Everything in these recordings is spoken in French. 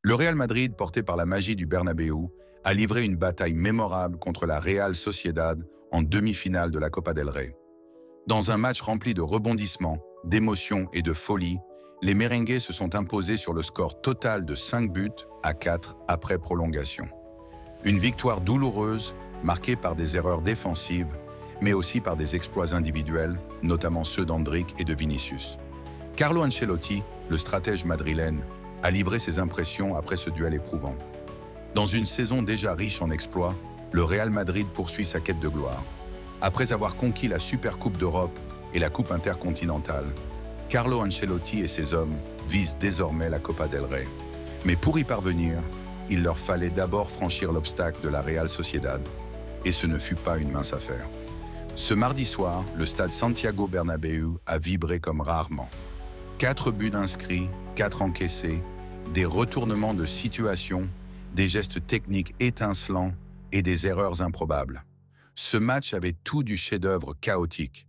Le Real Madrid, porté par la magie du Bernabéu, a livré une bataille mémorable contre la Real Sociedad en demi-finale de la Copa del Rey. Dans un match rempli de rebondissements, d'émotions et de folie, les merengues se sont imposés sur le score total de 5 buts à 4 après prolongation. Une victoire douloureuse, marquée par des erreurs défensives, mais aussi par des exploits individuels, notamment ceux d'Endrick et de Vinicius. Carlo Ancelotti, le stratège madrilène, a livré ses impressions après ce duel éprouvant. Dans une saison déjà riche en exploits, le Real Madrid poursuit sa quête de gloire. Après avoir conquis la Supercoupe d'Europe et la Coupe intercontinentale, Carlo Ancelotti et ses hommes visent désormais la Copa del Rey. Mais pour y parvenir, il leur fallait d'abord franchir l'obstacle de la Real Sociedad, et ce ne fut pas une mince affaire. Ce mardi soir, le stade Santiago Bernabéu a vibré comme rarement. 4 buts inscrits, 4 encaissés, des retournements de situation, des gestes techniques étincelants et des erreurs improbables. Ce match avait tout du chef-d'œuvre chaotique.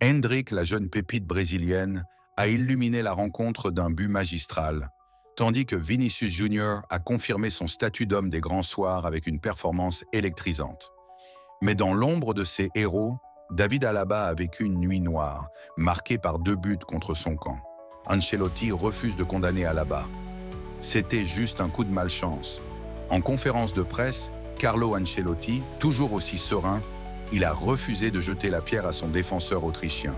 Endrick, la jeune pépite brésilienne, a illuminé la rencontre d'un but magistral, tandis que Vinicius Junior a confirmé son statut d'homme des grands soirs avec une performance électrisante. Mais dans l'ombre de ses héros, David Alaba a vécu une nuit noire, marquée par 2 buts contre son camp. Ancelotti refuse de condamner Alaba. C'était juste un coup de malchance. En conférence de presse, Carlo Ancelotti, toujours aussi serein, il a refusé de jeter la pierre à son défenseur autrichien.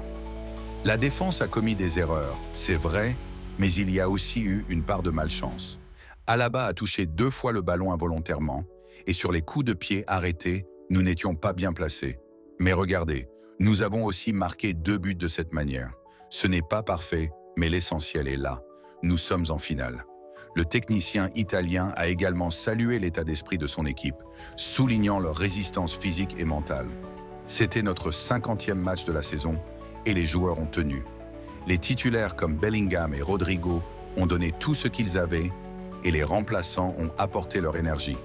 La défense a commis des erreurs, c'est vrai, mais il y a aussi eu une part de malchance. Alaba a touché 2 fois le ballon involontairement, et sur les coups de pied arrêtés, nous n'étions pas bien placés. Mais regardez, nous avons aussi marqué 2 buts de cette manière. Ce n'est pas parfait, mais l'essentiel est là. Nous sommes en finale. Le technicien italien a également salué l'état d'esprit de son équipe, soulignant leur résistance physique et mentale. C'était notre 50e match de la saison et les joueurs ont tenu. Les titulaires comme Bellingham et Rodrigo ont donné tout ce qu'ils avaient et les remplaçants ont apporté leur énergie.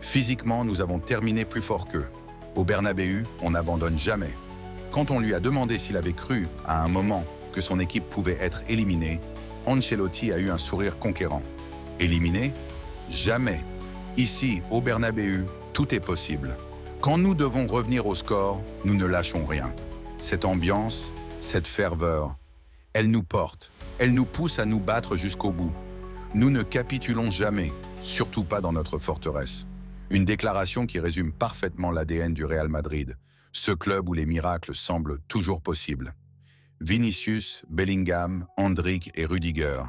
Physiquement, nous avons terminé plus fort qu'eux. Au Bernabéu, on n'abandonne jamais. Quand on lui a demandé s'il avait cru, à un moment, que son équipe pouvait être éliminée, Ancelotti a eu un sourire conquérant. Éliminé? Jamais. Ici, au Bernabéu, tout est possible. Quand nous devons revenir au score, nous ne lâchons rien. Cette ambiance, cette ferveur, elle nous porte, elle nous pousse à nous battre jusqu'au bout. Nous ne capitulons jamais, surtout pas dans notre forteresse. Une déclaration qui résume parfaitement l'ADN du Real Madrid, ce club où les miracles semblent toujours possibles. Vinicius, Bellingham, Endrick et Rudiger,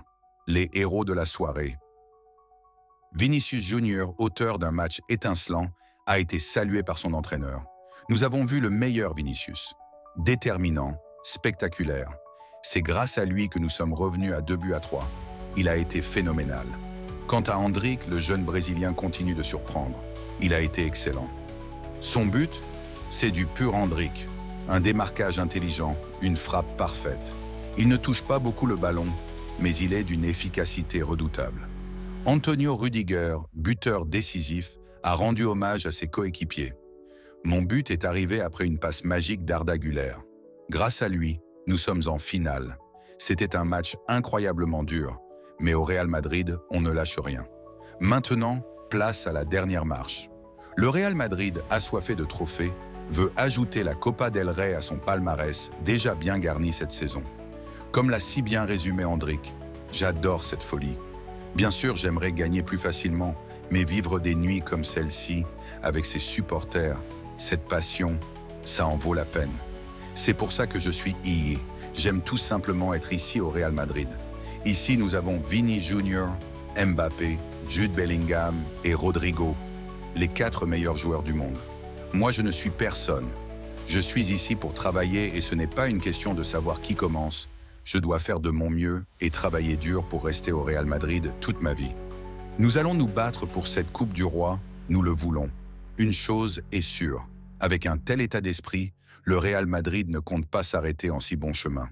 les héros de la soirée. Vinicius Junior, auteur d'un match étincelant, a été salué par son entraîneur. Nous avons vu le meilleur Vinicius, déterminant, spectaculaire. C'est grâce à lui que nous sommes revenus à 2 buts à 3. Il a été phénoménal. Quant à Endrick, le jeune Brésilien continue de surprendre. Il a été excellent. Son but, c'est du pur Endrick. Un démarquage intelligent, une frappe parfaite. Il ne touche pas beaucoup le ballon, mais il est d'une efficacité redoutable. Antonio Rudiger, buteur décisif, a rendu hommage à ses coéquipiers. Mon but est arrivé après une passe magique d'Arda Güler. Grâce à lui, nous sommes en finale. C'était un match incroyablement dur, mais au Real Madrid, on ne lâche rien. Maintenant, place à la dernière marche. Le Real Madrid, assoiffé de trophées, veut ajouter la Copa del Rey à son palmarès déjà bien garni cette saison. Comme l'a si bien résumé Endrick, j'adore cette folie. Bien sûr, j'aimerais gagner plus facilement, mais vivre des nuits comme celle-ci, avec ses supporters, cette passion, ça en vaut la peine. C'est pour ça que je suis ici. J'aime tout simplement être ici au Real Madrid. Ici, nous avons Vini Junior, Mbappé, Jude Bellingham et Rodrigo, les 4 meilleurs joueurs du monde. Moi, je ne suis personne. Je suis ici pour travailler et ce n'est pas une question de savoir qui commence. Je dois faire de mon mieux et travailler dur pour rester au Real Madrid toute ma vie. Nous allons nous battre pour cette Coupe du Roi, nous le voulons. Une chose est sûre, avec un tel état d'esprit, le Real Madrid ne compte pas s'arrêter en si bon chemin.